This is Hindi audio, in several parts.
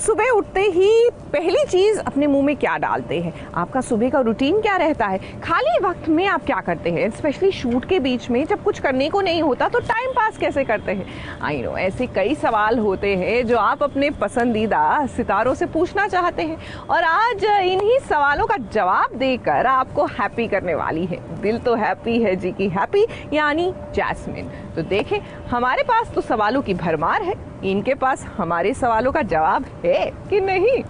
सुबह उठते ही पहली चीज़ अपने मुंह में क्या डालते हैं? आपका सुबह का रूटीन क्या रहता है? खाली वक्त में आप क्या करते हैं? स्पेशली शूट के बीच में जब कुछ करने को नहीं होता तो टाइम पास कैसे करते हैं? आई नो ऐसे कई सवाल होते हैं जो आप अपने पसंदीदा सितारों से पूछना चाहते हैं, और आज इन्हीं सवालों का जवाब देकर आपको हैप्पी करने वाली है। दिल तो हैप्पी है जी की हैप्पी, यानी जैस्मिन। तो देखें, हमारे पास तो सवालों की भरमार है, इनके पास हमारे सवालों का जवाब है कि नहीं?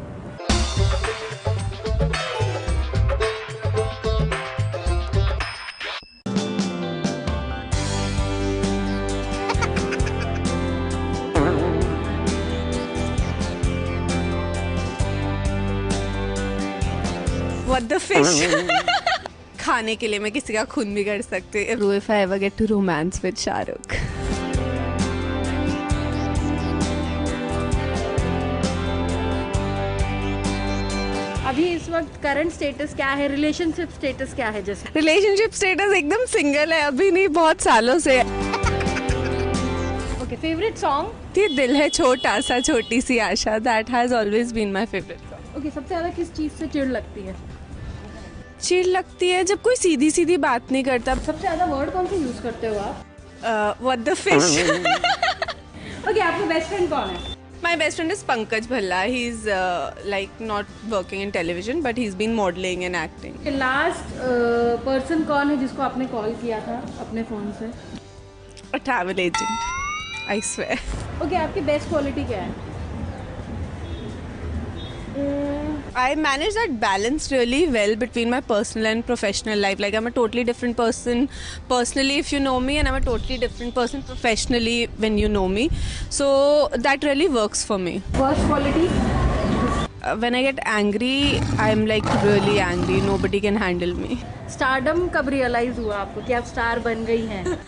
What the fish? खाने के लिए मैं किसी का खून भी कर सकती हूँ। If I ever get to romance with Shahrukh. अभी इस वक्त करंट स्टेटस क्या है, रिलेशनशिप स्टेटस क्या है? जैसे रिलेशनशिप स्टेटस एकदम सिंगल है, अभी नहीं, बहुत सालों से। Okay, favourite song? ये दिल है छोटा सा छोटी सी आशा, that has always been my favourite song. Okay, सबसे ज़्यादा किस चीज़ से चिढ़ लगती है? चिढ़ लगती है जब कोई सीधी सीधी बात नहीं करता। सबसे ज़्यादा वर्ड कौन से यूज़ करते हो आप? What the fish. ओके, आपका बेस्ट फ्रेंड कौन है? My best friend is Pankaj Bhalla. He's like not working in television, but he's been modeling and acting. Last person कौन है जिसको आपने कॉल किया था अपने फ़ोन से? A travel agent, I swear. Okay, आपकी बेस्ट क्वालिटी क्या है? I manage that balance really well between my personal and professional life. Like I'm a totally different person personally if you know me, and I'm a totally different person professionally when you know me. So that really works for me. Worst quality? When I get angry, I'm like really angry. Nobody can handle me. Stardom कब रियलाइज हुआ आपको कि आप स्टार बन गई हैं?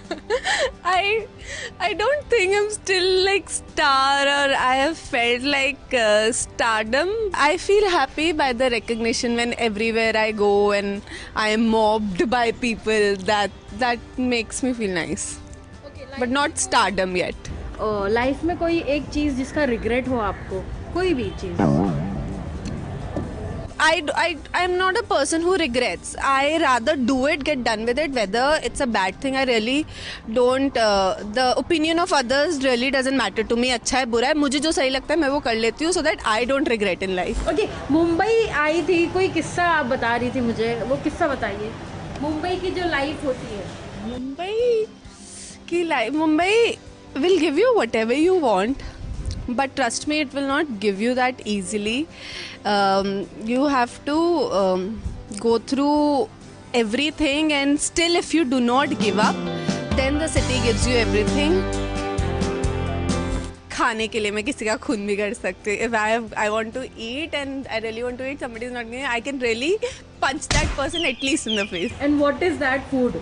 I don't think I'm still like star, or I have felt like stardom. I feel happy by the recognition when everywhere I go and I am mobbed by people. That makes me feel nice. But not stardom yet. Life में कोई एक चीज़ जिसका रिग्रेट हो आपको, कोई भी चीज़? I'm not a person who regrets. I rather do it, get done with it. Whether it's a bad thing, I really don't. The opinion of others really doesn't matter to me. अच्छा है बुरा है, मुझे जो सही लगता है मैं वो कर लेती हूँ, so that I don't regret in life. Okay, Mumbai आई थी, कोई किस्सा आप बता रही थी मुझे, वो किस्सा बताइए। मुंबई की जो लाइफ होती है। मुंबई की life, Mumbai will give you whatever you want, but trust me, it will not give you that easily. You have to go through everything, and still if you do not give up, then the city gives you everything. खाने के लिए मैं किसी का खून भी कर सकती हूँ. If I want to eat and I really want to eat, somebody is not giving, I can really punch that person at least in the face. And what is that food?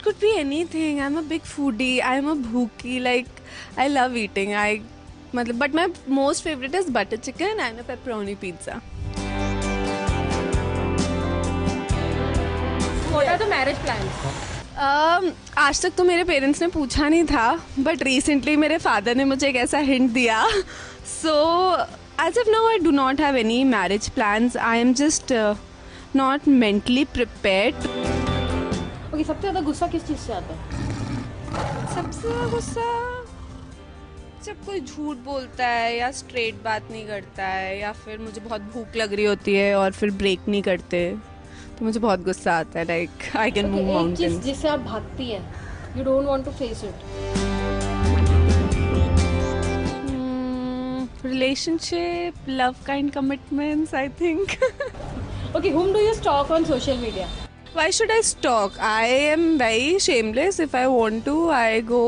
Could be anything. I'm a big foodie. I'm a bhooki. Like I love eating. But my most favorite is butter chicken and a pepperoni pizza. What are the marriage plans? आज तक तो मेरे पेरेंट्स ने पूछा नहीं था, बट रिसेंटली मेरे फादर ने मुझे एक ऐसा हिंट दिया. So as of now I do not have any marriage plans. I am just not mentally prepared. Okay, सबसे ज़्यादा गुस्सा किस चीज़ से आता है? सबसे ज़्यादा गुस्सा जब कोई झूठ बोलता है या स्ट्रेट बात नहीं करता है, या फिर मुझे बहुत भूख लग रही होती है और फिर ब्रेक नहीं करते, तो मुझे बहुत गुस्सा आता है. Like I can move mountains. एक चीज़ जिससे आप भागती हैं, you don't want to face it. Relationship, love kind commitments, I think. Okay, whom do you stalk on social media? Why should I stalk? I am very shameless. If I want to, I go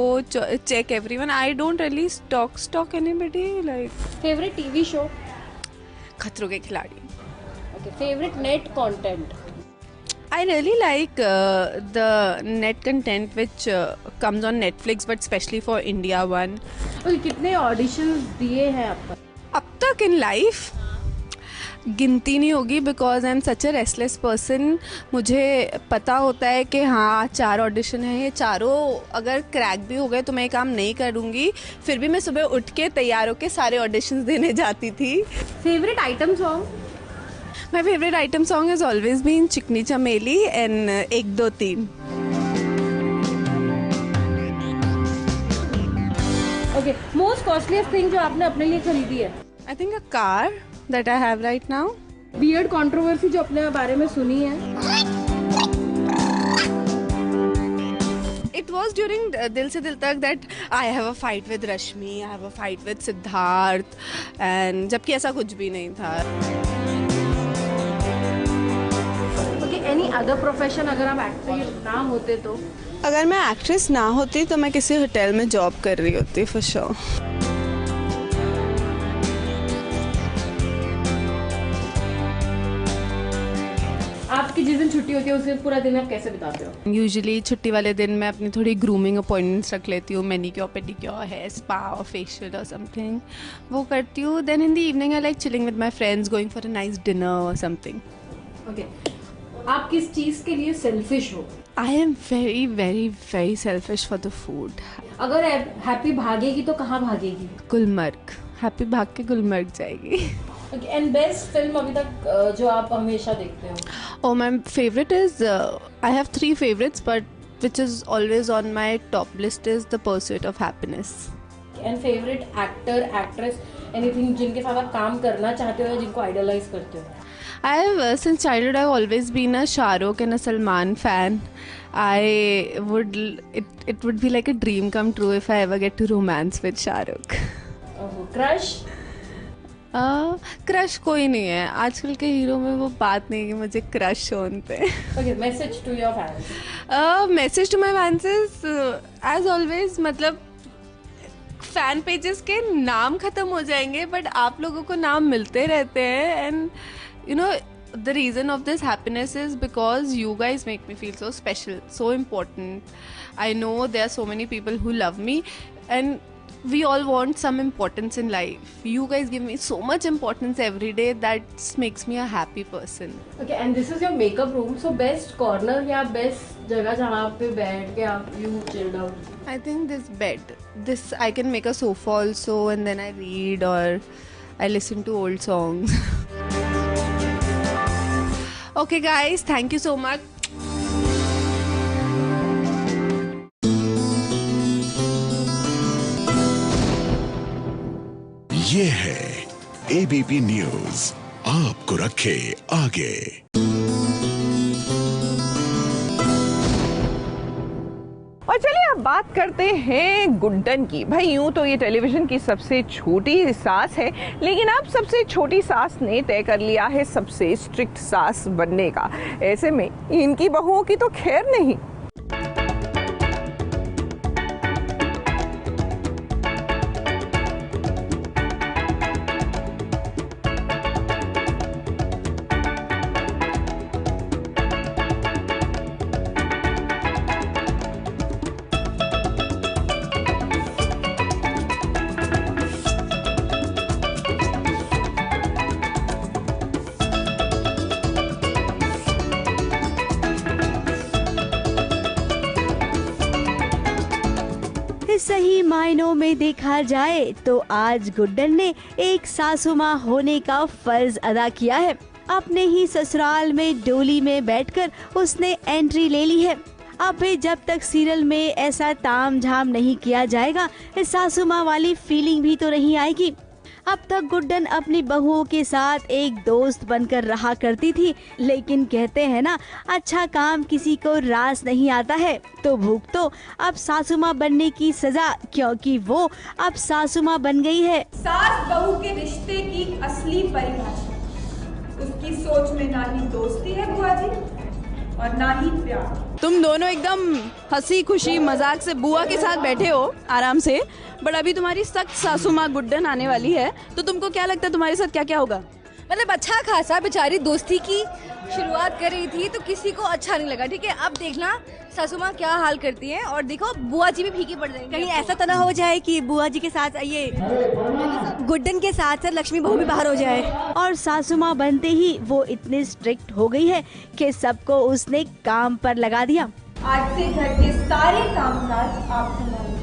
check everyone. I don't really stalk anybody. Like Favorite TV show? खतरों के खिलाड़ी. Okay, favorite net content? I really like the net content which comes on Netflix, but especially for India one. Okay, कितने auditions दिए हैं आप? अब तक in life, गिनती नहीं होगी because I am such a restless person. मुझे पता होता है कि हाँ 4 ऑडिशन है, ये चारों अगर क्रैक भी हो गए तो मैं ये काम नहीं करूँगी. फिर भी मैं सुबह उठ के तैयार होकर सारे ऑडिशंस देने जाती थी. Favourite item song? My favourite item song has always been Chikni Chameli and 1 2 3. Okay, most costliest thing जो आपने अपने लिए खरीदी है? I think a car that I have right now. Beard controversy जो अपने बारे में सुनी है? It was during Dil Se Dil Tak that I have a fight with Rashmi, I have a fight with Siddharth, and जबकि ऐसा कुछ भी नहीं था. ओके, एनी अदर प्रोफेशन अगर आप एक्ट्रेस ना होते तो? अगर मैं एक्ट्रेस ना होती तो मैं किसी होटल में जॉब कर रही होती फॉर श्योर. आपकी जिस दिन छुट्टी होती है उस दिन पूरा दिन आप कैसे बिताते हो? यूजुअली छुट्टी वाले दिन मैं अपनी थोड़ी ग्रूमिंग अपॉइंटमेंट्स रख लेती हूँ. मैनिक्योर पेडिक्योर है, स्पा और फेशियल और समथिंग वो करती हूँ. Then in the evening I like chilling with my friends, going for a nice dinner और समथिंग. ओके, आप किस चीज़ के लिए सेल्फिश हो? I am very very very selfish for the food. अगर हैप्पी भागेगी तो कहाँ भागेगी? गुलमर्ग. हैप्पी भाग के गुलमर्ग जाएगी. ओके, एंड बेस्ट फिल्म अभी तक जो आप हमेशा देखते हो? Oh, my favorite is I have 3 favorites, but which is always on my top list is The Pursuit of Happiness. And favourite actor, actress, anything जिनके साथ आप काम करना चाहते हो या जिनको आइडलाइज करते हो? I have since childhood I've always been a Shah Rukh and a Salman fan. It would be like a dream come true if I ever get to romance with Shah Rukh. Crush? Crush कोई नहीं है आजकल के हीरो में. वो बात नहीं कि मुझे क्रश हो उन पे. Okay, message to your fans? Message to my fans is as always, मतलब फैन पेजेस के नाम ख़त्म हो जाएंगे बट आप लोगों को नाम मिलते रहते हैं. And you know the reason of this happiness is because you guys make me feel so special, so important. I know there are so many people who love me and we all want some importance in life. You guys give me so much importance every day that makes me a happy person. Okay, and this is your makeup room, so best corner या best जगह जहाँ पे बैठ के आप you chilled out? I think this bed, this I can make a sofa also and then I read or I listen to old songs. Okay guys, thank you so much. ये है ABP न्यूज़, आपको रखे आगे। और चलिए अब बात करते हैं गुड्डन की. भाई यूं तो ये टेलीविजन की सबसे छोटी सास है, लेकिन अब सबसे छोटी सास ने तय कर लिया है सबसे स्ट्रिक्ट सास बनने का. ऐसे में इनकी बहुओं की तो खैर नहीं. सही मायनों में देखा जाए तो आज गुड्डन ने एक सासू माँ होने का फर्ज अदा किया है. अपने ही ससुराल में डोली में बैठकर उसने एंट्री ले ली है. अब भी जब तक सीरियल में ऐसा ताम झाम नहीं किया जाएगा, इस सासू माँ वाली फीलिंग भी तो नहीं आएगी. अब तक गुड्डन अपनी बहुओं के साथ एक दोस्त बनकर रहा करती थी, लेकिन कहते हैं ना, अच्छा काम किसी को रास नहीं आता है. तो भुगतो अब सासू माँ बनने की सजा, क्योंकि वो अब सासू माँ बन गई है. सास बहू के रिश्ते की असली परिभाषा, उसकी सोच में ना ही दोस्ती है बुआ जी और ना ही प्यार. तुम दोनों एकदम हंसी खुशी मजाक से बुआ के साथ बैठे हो आराम से, बट अभी तुम्हारी सख्त सासू माँ गुड्डन आने वाली है, तो तुमको क्या लगता है तुम्हारे साथ क्या क्या होगा? मतलब अच्छा खासा बेचारी दोस्ती की शुरुआत कर रही थी तो किसी को अच्छा नहीं लगा। ठीक है, अब देखना सासू माँ क्या हाल करती हैं और देखो बुआ जी भी फीकी पड़ जाएंगी। कहीं ऐसा तो ना हो जाए कि बुआ जी के साथ ये गुड्डन के साथ साथ लक्ष्मी बहू भी बाहर हो जाए। और सासू माँ बनते ही वो इतनी स्ट्रिक्ट हो गई है कि सबको उसने काम पर लगा दिया। आज से घर के सारे कामकाज आप संभालेंगे।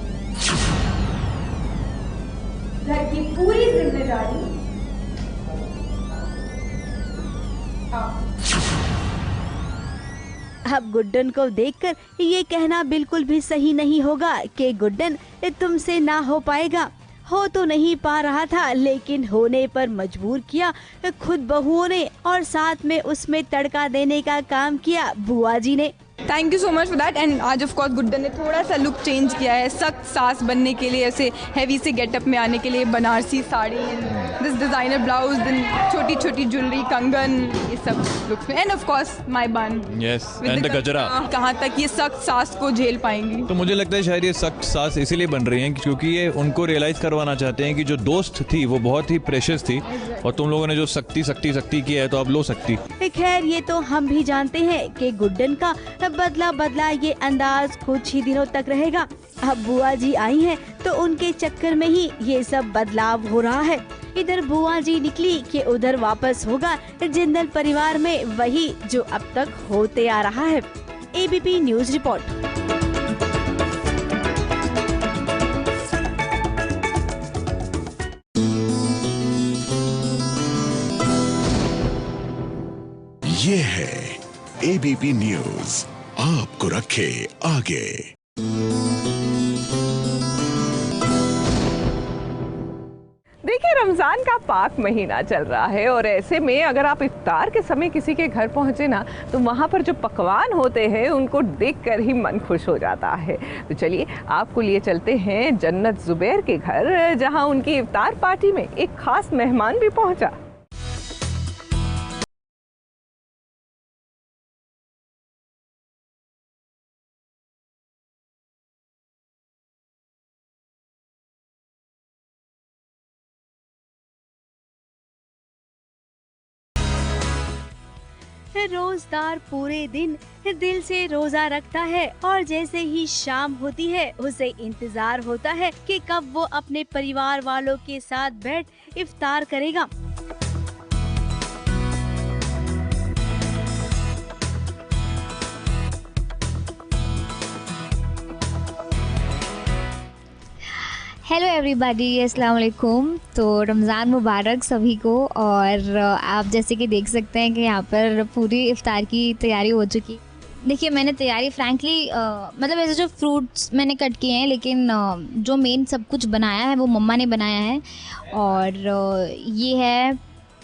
घर की पूरी जिम्मेदारी आप। अब गुड्डन को देखकर ये कहना बिल्कुल भी सही नहीं होगा कि गुड्डन तुमसे ना हो पाएगा। हो तो नहीं पा रहा था लेकिन होने पर मजबूर किया खुद बहुओं ने और साथ में उसमें तड़का देने का काम किया बुआ जी ने। Thank you so much for that. And आज ऑफ कोर्स गुड्डन ने थोड़ा सा लुक चेंज किया है, सख्त सास बनने के लिए, ऐसे हैवी से गेटअप में आने के लिए Banarasi sari and this designer blouse, then छोटी छोटी ज्वेलरी, कंगन, ये सब लुक्स में। And of course my bun, yes, and the gajra. कहाँ तक ये सख्त सास को झेल पाएंगी? तो मुझे लगता है शायद ये सख्त सास इसीलिए बन रही हैं क्योंकि ये उनको रियलाइज करवाना चाहते हैं कि जो दोस्त थी वो बहुत ही प्रेशियस थी और तुम लोगों ने जो सख्ती सख्ती सख्ती किया है तो अब लो सकती। खैर ये तो हम भी जानते हैं कि गुड्डन का बदला बदला ये अंदाज कुछ ही दिनों तक रहेगा। अब बुआ जी आई हैं तो उनके चक्कर में ही ये सब बदलाव हो रहा है। इधर बुआ जी निकली कि उधर वापस होगा जिंदल परिवार में वही जो अब तक होते आ रहा है। ABP news report. ये है एबीपी न्यूज, आपको रखे आगे। देखिए, रमज़ान का पाक महीना चल रहा है और ऐसे में अगर आप इफ्तार के समय किसी के घर पहुंचे ना तो वहाँ पर जो पकवान होते हैं उनको देखकर ही मन खुश हो जाता है। तो चलिए आपको लिए चलते हैं जन्नत जुबैर के घर, जहाँ उनकी इफ्तार पार्टी में एक खास मेहमान भी पहुँचा। रोजदार पूरे दिन दिल से रोजा रखता है और जैसे ही शाम होती है उसे इंतजार होता है कि कब वो अपने परिवार वालों के साथ बैठ इफ्तार करेगा। हेलो एवरीबॉडी, अस्सलाम वालेकुम। तो रमज़ान मुबारक सभी को। और आप जैसे कि देख सकते हैं कि यहाँ पर पूरी इफ्तार की तैयारी हो चुकी। देखिए, मैंने तैयारी फ्रैंकली मतलब ऐसे जो फ्रूट्स मैंने कट किए हैं, लेकिन जो मेन सब कुछ बनाया है वो मम्मा ने बनाया है। और ये है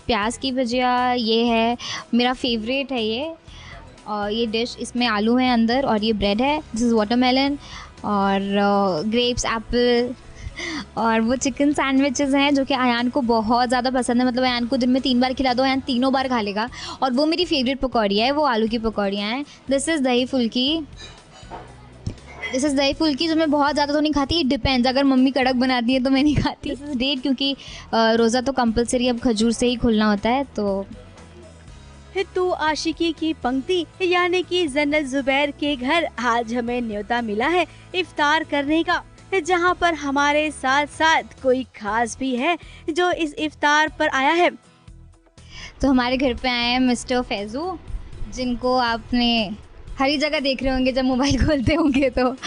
प्याज की भुजिया, ये है मेरा फेवरेट है ये डिश। इसमें आलू है अंदर और ये ब्रेड है, दिस इज़ वाटरमेलन और ग्रेप्स, एप्पल और वो चिकन सैंडविचेस हैं जो कि अयान को बहुत ज़्यादा पसंद है। मतलब अयान को दिन में 3 बार खिला दो, अयान तीनों बार खा लेगा। और वो मेरी फेवरेट पकौड़ियाँ है, वो आलू की पकौड़ियाँ हैं। दिस इज़ दही फुल्की जो मैं बहुत ज़्यादा तो नहीं खाती, इट डिपेंड्स। अगर मम्मी कड़क बनाती है तो मैं नहीं खाती। दिस इज़ डेट, क्योंकि रोज़ा तो कंपलसरी अब खजूर से ही खुलना होता है। तो आशिकी की पंक्ति यानी कि जन्नत जुबैर के घर आज हमें न्योता मिला है इफ्तार करने का, जहां पर हमारे साथ साथ कोई खास भी है जो इस इफ्तार पर आया है। तो हमारे घर पे आए हैं मिस्टर फैजू, जिनको आपने हर जगह देख रहे होंगे जब मोबाइल खोलते होंगे। तो आप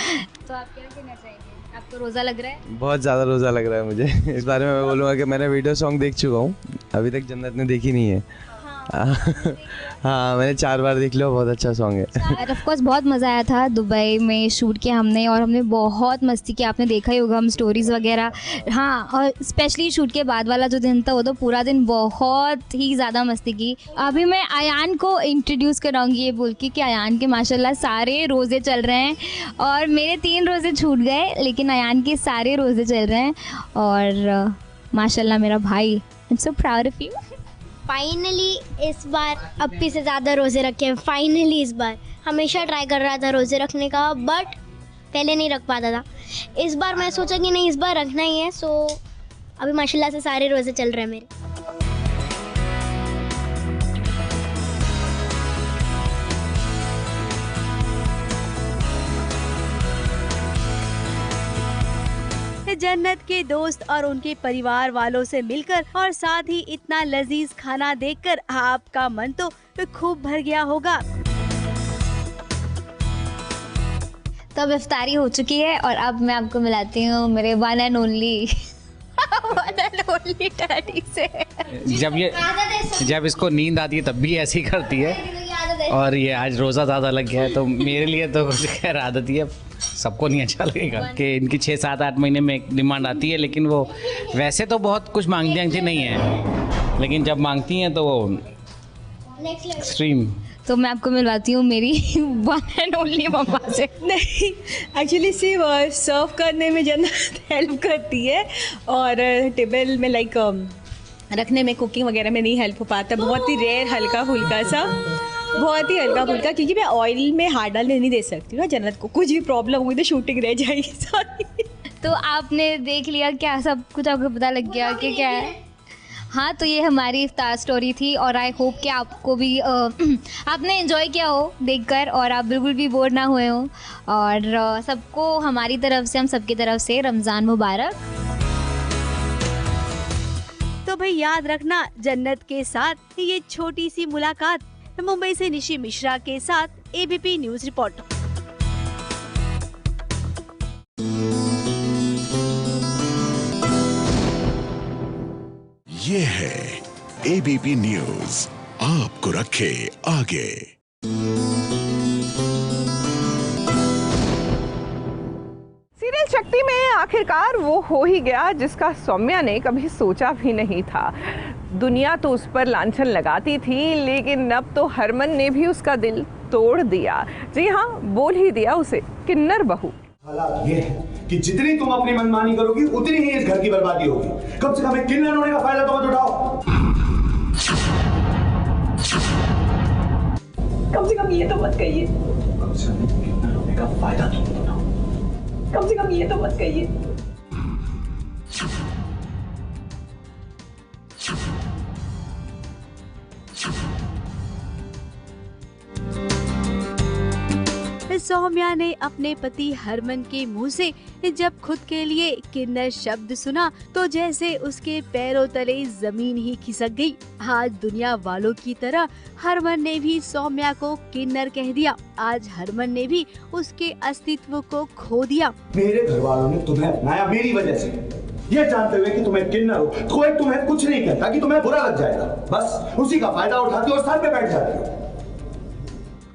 क्या कहना चाहेंगे? आपको रोज़ा लग रहा है? बहुत ज़्यादा रोज़ा लग रहा है मुझे। इस बारे में मैं बोलूँगा कि मैंने वीडियो सॉन्ग देख चुका हूँ, अभी तक जन्नत ने देखी नहीं है। हाँ, मैंने 4 बार देख लिया, बहुत अच्छा सॉन्ग है। ऑफ कोर्स बहुत मज़ा आया था। दुबई में शूट किया हमने और हमने बहुत मस्ती की, आपने देखा ही होगा हम स्टोरीज़ वगैरह। हाँ, और स्पेशली शूट के बाद वाला जो दिन था वो तो पूरा दिन बहुत ही ज़्यादा मस्ती की। अभी मैं अयान को इंट्रोड्यूस कराऊंगी ये बोल के कि अयान के माशाल्लाह सारे रोज़े चल रहे हैं और मेरे 3 रोज़े छूट गए, लेकिन अयान के सारे रोज़े चल रहे हैं। और माशाल्लाह मेरा भाई, I am so proud of you. Finally इस बार अपी से ज़्यादा रोज़े रखे हैं। फाइनली इस बार हमेशा ट्राई कर रहा था रोज़े रखने का, बट पहले नहीं रख पाता था। इस बार मैं सोचा कि नहीं, इस बार रखना ही है। सो अभी माशाल्लाह से सारे रोज़े चल रहे हैं मेरे। जन्नत के दोस्त और उनके परिवार वालों से मिलकर और साथ ही इतना लजीज खाना देखकर आपका मन तो खूब भर गया होगा। तो अब इफ्तारी हो चुकी है और अब मैं आपको मिलाती हूँ मेरे वन एंड ओनली डैडी से। जब इसको नींद आती है तब भी ऐसी करती है, और ये आज रोज़ा ज़्यादा लग गया है तो मेरे लिए तो खैर आदत ही है, सबको नहीं अच्छा लगेगा कि इनकी 6-7-8 महीने में एक डिमांड आती है, लेकिन वो वैसे तो बहुत कुछ मांगती नहीं है, लेकिन जब मांगती हैं तो वो एक्सट्रीम। तो मैं आपको मिलवाती हूँ मेरी वन एंड ओनली मम्मा से। नहीं, एक्चुअली सिर्फ सर्व करने में जन्नत हेल्प करती है और टेबल में लाइक रखने में, कुकिंग वगैरह में नहीं हेल्प हो पाता, बहुत ही रेयर, हल्का फुल्का सा, बहुत ही हल्का फुल्का, क्योंकि मैं ऑयल में हाथ डालने नहीं दे सकती ना जन्नत को, कुछ भी प्रॉब्लम हुई तो शूटिंग रह जाएगी सारी। तो आपने देख लिया क्या, सब कुछ आपको पता लग गया कि क्या है। हाँ, तो ये हमारी इफ्तार स्टोरी थी और आई होप कि आपको भी आपने एंजॉय किया हो देखकर और आप बिल्कुल भी बोर ना हुए हो। और सबको हमारी तरफ से, हम सबकी तरफ से रमज़ान मुबारक। तो भाई याद रखना, जन्नत के साथ ये छोटी सी मुलाकात। मुंबई से निशी मिश्रा के साथ एबीपी न्यूज रिपोर्ट। ये है एबीपी न्यूज, आपको रखे आगे। सीरियल शक्ति में आखिरकार वो हो ही गया जिसका सौम्या ने कभी सोचा भी नहीं था। दुनिया तो उस पर लांछन लगाती थी, लेकिन अब तो हरमन ने भी उसका दिल तोड़ दिया। जी हाँ, बोल ही दिया उसे किन्नर बहू। हालात ये है कि जितनी तुम अपनी मनमानी करोगी उतनी ही इस घर की बर्बादी होगी। कम से कम एक किन्नर होने का फायदा तो मत उठाओ। कम से कम ये तो मत कहिए, कम से कम किन्नर होने का फायदा तो मत उठाओ। कम से कम ये तो मत कहिए। सौम्या ने अपने पति हरमन के मुंह से जब खुद के लिए किन्नर शब्द सुना तो जैसे उसके पैरों तले जमीन ही खिसक गई। आज दुनिया वालों की तरह हरमन ने भी सौम्या को किन्नर कह दिया। आज हरमन ने भी उसके अस्तित्व को खो दिया। मेरे घर वालों ने तुम्हें अपनाया मेरी वजह से, ये जानते हुए कि तुम्हें किन्नर हो, कोई तुम्हें कुछ नहीं कहता कि तुम्हें बुरा लग जाएगा, बस उसी का फायदा उठाती हो और सर पे बैठ जाती हो।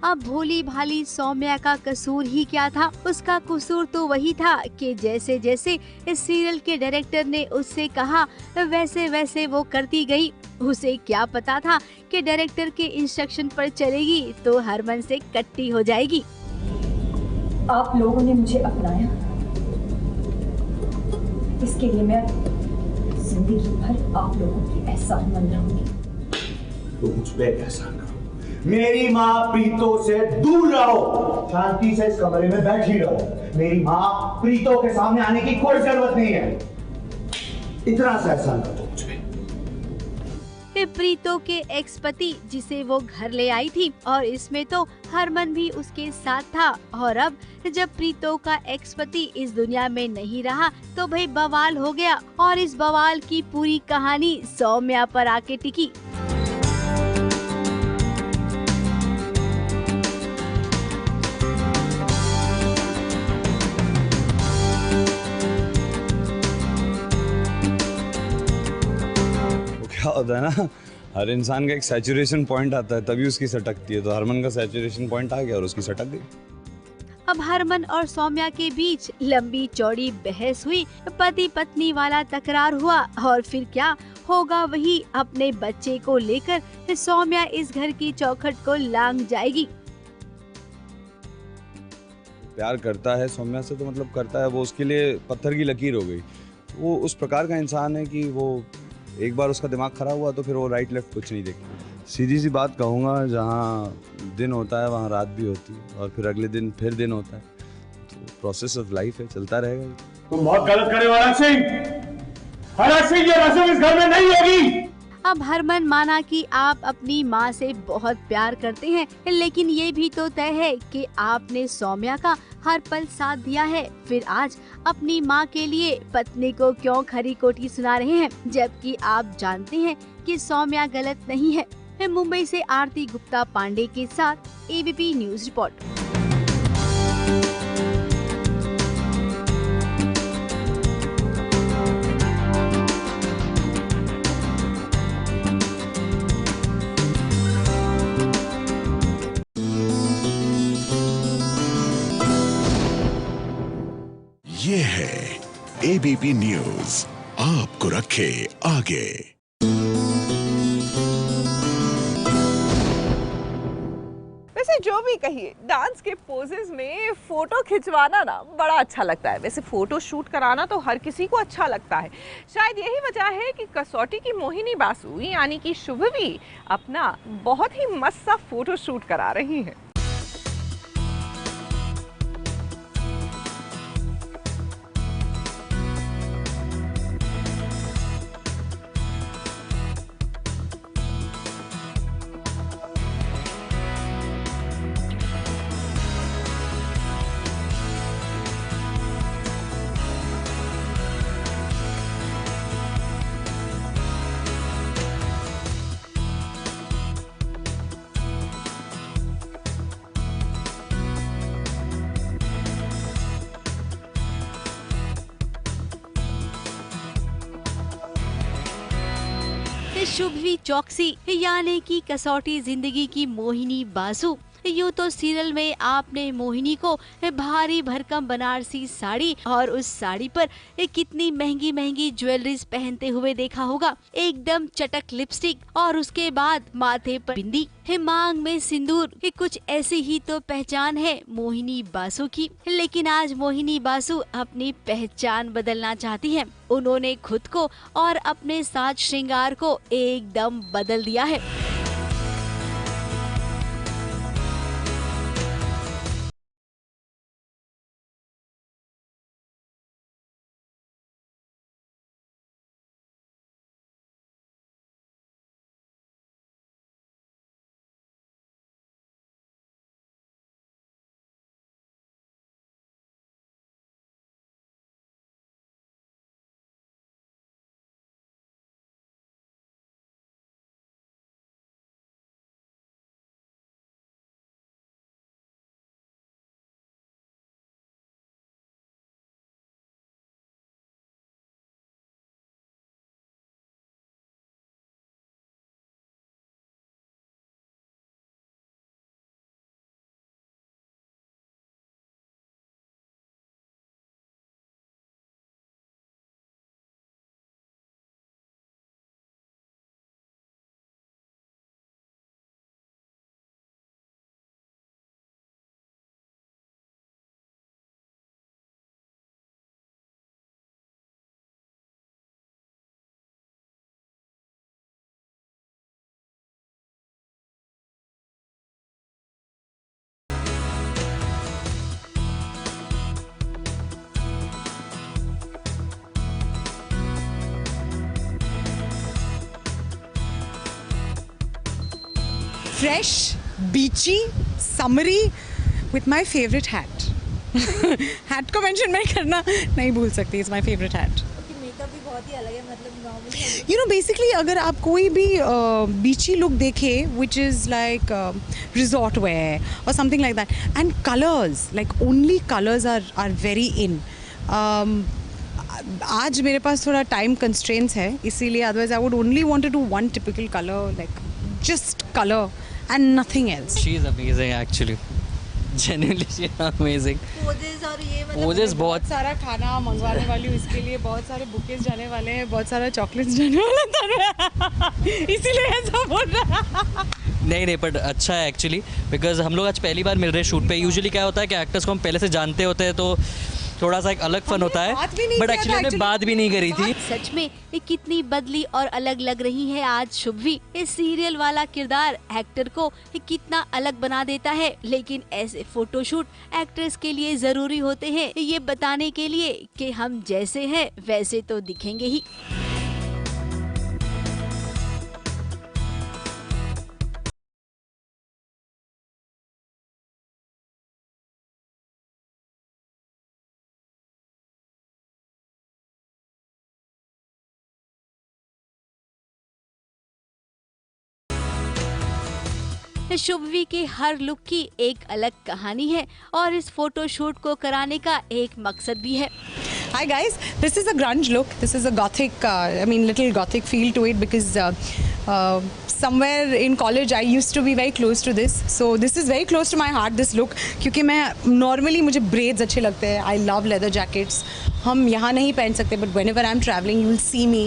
अब भोली भाली सौम्या का कसूर ही क्या था? उसका कसूर तो वही था कि जैसे जैसे इस सीरियल के डायरेक्टर ने उससे कहा वैसे वैसे वो करती गई। उसे क्या पता था कि डायरेक्टर के इंस्ट्रक्शन पर चलेगी तो हरमन से कट्टी हो जाएगी। आप लोगों ने मुझे अपनाया, इसके लिए मैं जिंदगी भर आप लोगों की एहसानमंद रहूंगी। तो मुझ पे एहसान करो, मेरी माँ प्रीतो से दूर रहो, शांति से इस कमरे में बैठी रहो। मेरी माँ प्रीतो के सामने आने की कोई जरूरत नहीं है। इतना सा एहसान कर दो मुझ पे। प्रीतो के एक्स पति जिसे वो घर ले आई थी और इसमें तो हरमन भी उसके साथ था। और अब जब प्रीतो का एक्स पति इस दुनिया में नहीं रहा तो भाई बवाल हो गया और इस बवाल की पूरी कहानी सौम्या पर आके टिकी। क्या होता है ना, हर इंसान का एक सैचुरेशन पॉइंट आता है, तभी उसकी सटकती है। तो हरमन का सैचुरेशन पॉइंट आ गया और उसकी सटक गई। अब हरमन और सौम्या के बीच लंबी चौड़ी बहस हुई, पति पत्नी वाला तकरार हुआ और फिर क्या होगा वही। अपने बच्चे को लेकर सौम्या इस घर की चौखट को लांघ जाएगी। प्यार करता है सौम्या से तो मतलब करता है, वो उसके लिए पत्थर की लकीर हो गई। वो उस प्रकार का इंसान है कि वो एक बार उसका दिमाग खराब हुआ तो फिर वो राइट लेफ्ट कुछ नहीं देखता। सीधी सी बात कहूँगा, जहाँ दिन होता है वहाँ रात भी होती है और फिर अगले दिन फिर दिन होता है। तो प्रोसेस ऑफ लाइफ है, चलता रहेगा। तुम बहुत गलत करे वाला सिंह, हरा सिंह, ये रस्म इस घर में नहीं होगी। अब हरमन माना कि आप अपनी माँ से बहुत प्यार करते हैं, लेकिन ये भी तो तय है कि आपने सौम्या का हर पल साथ दिया है। फिर आज अपनी माँ के लिए पत्नी को क्यों खरी खोटी सुना रहे हैं, जबकि आप जानते हैं कि सौम्या गलत नहीं है। मुंबई से आरती गुप्ता पांडे के साथ एबीपी न्यूज रिपोर्ट। ये है एबीपी न्यूज, आपको रखे आगे। वैसे जो भी कहिए, डांस के पोजेस में फोटो खिंचवाना ना बड़ा अच्छा लगता है। वैसे फोटो शूट कराना तो हर किसी को अच्छा लगता है। शायद यही वजह है कि कसौटी की मोहिनी बासु यानी कि शुभवी अपना बहुत ही मस्त सा फोटो शूट करा रही है। शुभवी चौकसी यानी कि कसौटी जिंदगी की मोहिनी बासु। यूँ तो सीरियल में आपने मोहिनी को भारी भरकम बनारसी साड़ी और उस साड़ी पर कितनी महंगी महंगी ज्वेलरीज पहनते हुए देखा होगा। एकदम चटक लिपस्टिक और उसके बाद माथे पर बिंदी, मांग में सिंदूर, कुछ ऐसी ही तो पहचान है मोहिनी बासु की। लेकिन आज मोहिनी बासु अपनी पहचान बदलना चाहती है। उन्होंने खुद को और अपने साज श्रृंगार को एकदम बदल दिया है। fresh, beachy, summery with my favorite hat. hat को mention मैं करना नहीं भूल सकती. It's my favorite hat. Makeup भी बहुत ही अलग है, मतलब नॉर्मली You know, basically अगर आप कोई भी beachy look देखे, which is like resort wear or something like that, and colors, like only colors are very in. आज मेरे पास थोड़ा time constraints है, इसीलिए otherwise I would only want to do one typical color, like just color and nothing else. She is amazing actually. Genuinely she is amazing. Poses और ये मतलब पोजेस बहुत सारा खाना मंगवाने वाली हूँ, इसके लिए बहुत सारे बुकेज जाने वाले हैं, बहुत सारा चॉकलेट्स जाने वाला है, इसीलिए ऐसा बोल रहा नहीं बट अच्छा है एक्चुअली, बिकॉज हम लोग आज पहली बार मिल रहे हैं शूट पे. यूजुअली क्या होता है कि एक्टर्स को हम पहले से जानते होते हैं तो थोड़ा सा एक अलग फन होता है, बट एक्चुअली हमने बात भी नहीं करी थी. सच में ये कितनी बदली और अलग लग रही है आज शुभवी. इस सीरियल वाला किरदार एक्टर को कितना अलग बना देता है, लेकिन ऐसे फोटोशूट एक्ट्रेस के लिए जरूरी होते हैं ये बताने के लिए कि हम जैसे हैं वैसे तो दिखेंगे ही. शुभवी के हर लुक की एक अलग कहानी है और इस फोटो शूट को कराने का एक मकसद भी है। Hi guys, this is a grunge look. This is a gothic, little gothic feel to it because somewhere in college I used to be very close to this. So this is very close to my heart, this look. क्योंकि मैं normally मुझे braids अच्छे लगते हैं. I love leather jackets. हम यहाँ नहीं पहन सकते, but whenever I'm traveling, you will see me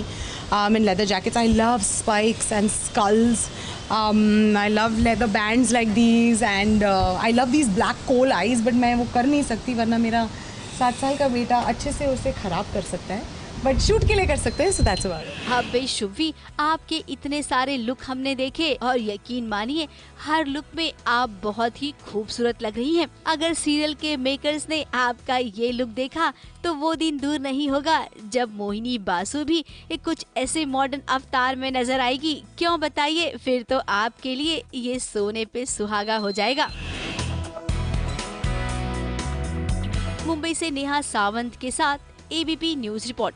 in leather jackets. I love spikes and skulls. I love leather bands like these and I love these black coal eyes. But मैं वो कर नहीं सकती वरना मेरा 7 साल का बेटा अच्छे से उसे खराब कर सकता है, बट शूट के लिए कर सकते हैं, so that's about it. हाँ भाई शुभवी, आपके इतने सारे लुक हमने देखे और यकीन मानिए हर लुक में आप बहुत ही खूबसूरत लग रही हैं। अगर सीरियल के मेकर्स ने आपका ये लुक देखा तो वो दिन दूर नहीं होगा जब मोहिनी बासु भी एक कुछ ऐसे मॉडर्न अवतार में नजर आएगी। क्यों बताइए, फिर तो आपके लिए ये सोने पे सुहागा हो जाएगा। मुंबई से नेहा सावंत के साथ एबीपी न्यूज रिपोर्ट।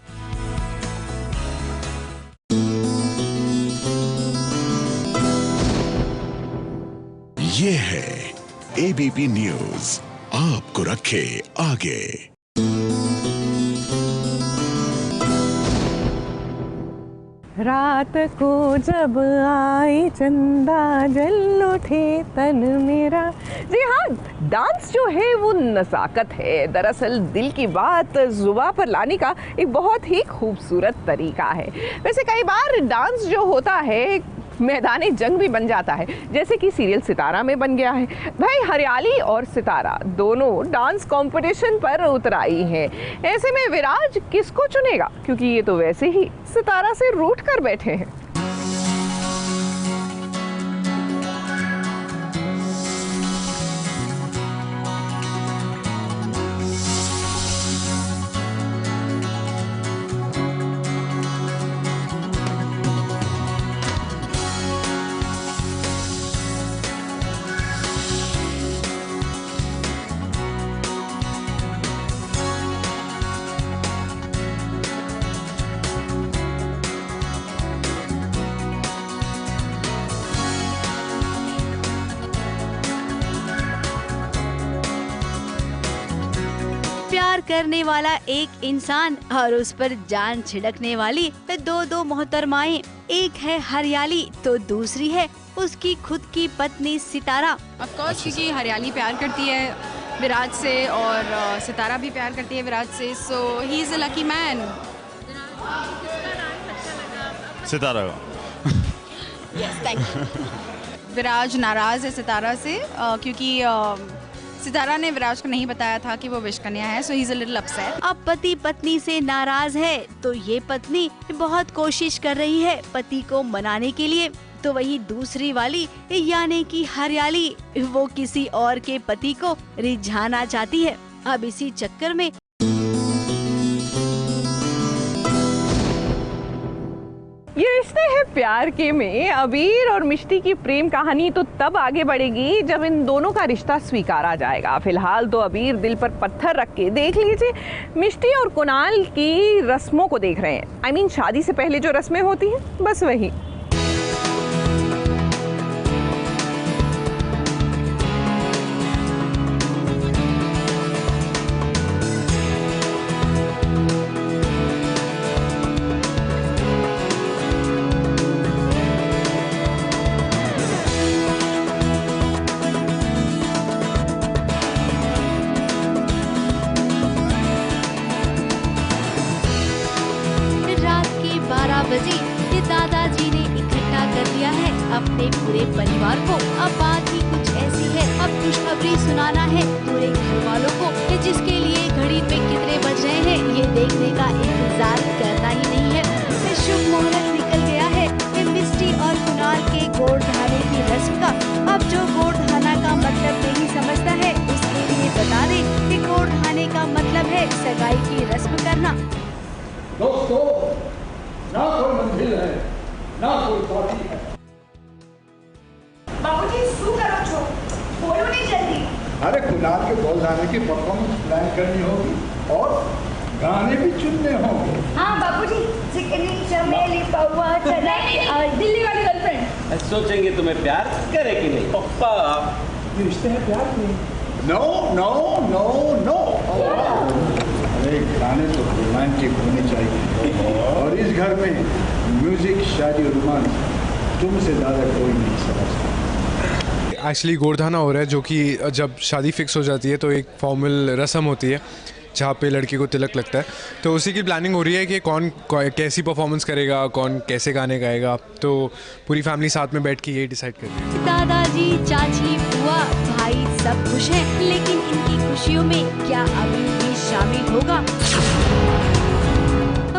ये है एबीपी न्यूज, आपको रखे आगे। रात को जब आई चंदा जल उठे तन मेरा। जी हाँ, डांस जो है वो नज़ाकत है। दरअसल दिल की बात जुबां पर लाने का एक बहुत ही खूबसूरत तरीका है। वैसे कई बार डांस जो होता है मैदानी जंग भी बन जाता है, जैसे कि सीरियल सितारा में बन गया है। भाई हरियाली और सितारा दोनों डांस कंपटीशन पर उतर आई हैं। ऐसे में विराज किसको चुनेगा, क्योंकि ये तो वैसे ही सितारा से रूठ कर बैठे हैं। प्यार करने वाला एक इंसान और उस पर जान छिड़कने वाली दो मोहतरमाएं, एक है हरियाली तो दूसरी है उसकी खुद की पत्नी सितारा। ऑफ कोर्स क्योंकि हरियाली प्यार करती है विराज से और सितारा भी प्यार करती है विराज से, so he is a lucky man. सितारा का। Yes, thank you. विराज नाराज है सितारा से क्योंकि सितारा ने विराज को नहीं बताया था कि वो विश कन्या है, so he is a little upset. अब पति पत्नी से नाराज है तो ये पत्नी बहुत कोशिश कर रही है पति को मनाने के लिए, तो वही दूसरी वाली यानी कि हरियाली वो किसी और के पति को रिझाना चाहती है। अब इसी चक्कर में ये रिश्ते हैं प्यार के में अबीर और मिष्टी की प्रेम कहानी तो तब आगे बढ़ेगी जब इन दोनों का रिश्ता स्वीकारा जाएगा। फिलहाल तो अबीर दिल पर पत्थर रख के देख लीजिए मिष्टी और कुणाल की रस्मों को देख रहे हैं। I mean, शादी से पहले जो रस्में होती हैं बस वही। बजे ये दादाजी ने इकट्ठा कर लिया है अपने पूरे परिवार को। अब बात ही कुछ ऐसी है, अब खुशखबरी सुनाना है पूरे घर वालों को, जिसके लिए घड़ी में कितने बज रहे हैं ये देखने का इंतजार करना ही नहीं है। शुभ मुहूर्त निकल गया है मिष्टी और कुणाल के गोड़ धाने की रस्म का। अब जो गोड़ धाना का मतलब नहीं समझता है उसके लिए बता दें कि गोड़ धाने का मतलब है सगाई की रस्म करना। दोस्तों, ना कोई मंजिल है ना कोई पौड़ी है। बाबूजी शू करो छो, बोलो नहीं जल्दी। अरे कुणाल के बोल जाने की परफॉर्मेंस प्लान करनी होगी और गाने भी चुनने होंगे। हाँ बाबूजी, चिकनी चमेली पौवा चना दिल्ली वाली गर्लफ्रेंड। सोचेंगे तुम्हें प्यार करे कि नहीं। पप्पा ये रिश्ते हैं प्यार के। No no no no. अरे गाने तो रोमांटिक होने चाहिए और इस घर में म्यूजिक, शादी और रोमांस तुमसे ज़्यादा कोई नहीं समझता। एक्चुअली गोरधाना हो रहा है, जो कि जब शादी फिक्स हो जाती है तो एक फॉर्मल रस्म होती है जहाँ पे लड़की को तिलक लगता है, तो उसी की प्लानिंग हो रही है कि कौन कैसी परफॉर्मेंस करेगा, कौन कैसे गाने गाएगा। तो पूरी फैमिली साथ में बैठ के यही डिसाइड कर रही है। दादाजी, चाची, बुआ, भाई सब खुश हैं, लेकिन इनकी खुशियों में क्या अभी भी शामिल होगा?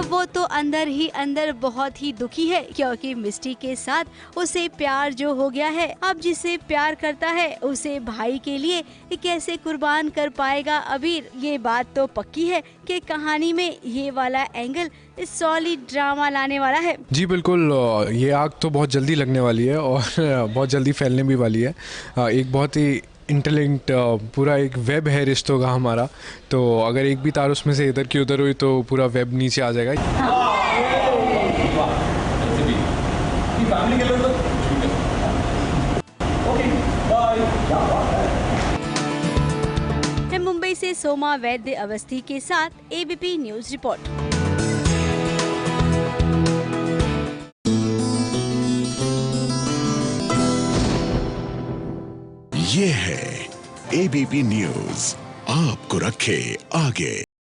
वो तो अंदर ही अंदर बहुत ही दुखी है, क्योंकि मिस्टी के साथ उसे प्यार जो हो गया है, अब जिसे प्यार करता है उसे भाई के लिए कैसे कुर्बान कर पाएगा अबीर। ये बात तो पक्की है कि कहानी में ये वाला एंगल सॉलिड ड्रामा लाने वाला है। जी बिल्कुल, ये आग तो बहुत जल्दी लगने वाली है और बहुत जल्दी फैलने भी वाली है। एक बहुत ही इंटरलिंक्ड पूरा एक वेब है रिश्तों का हमारा, तो अगर एक भी तार उसमें से इधर की उधर हुई तो पूरा वेब नीचे आ जाएगा। मुंबई से सोमा वैद्य अवस्थी के साथ एबीपी न्यूज रिपोर्ट। ये है एबीपी न्यूज, आपको रखे आगे।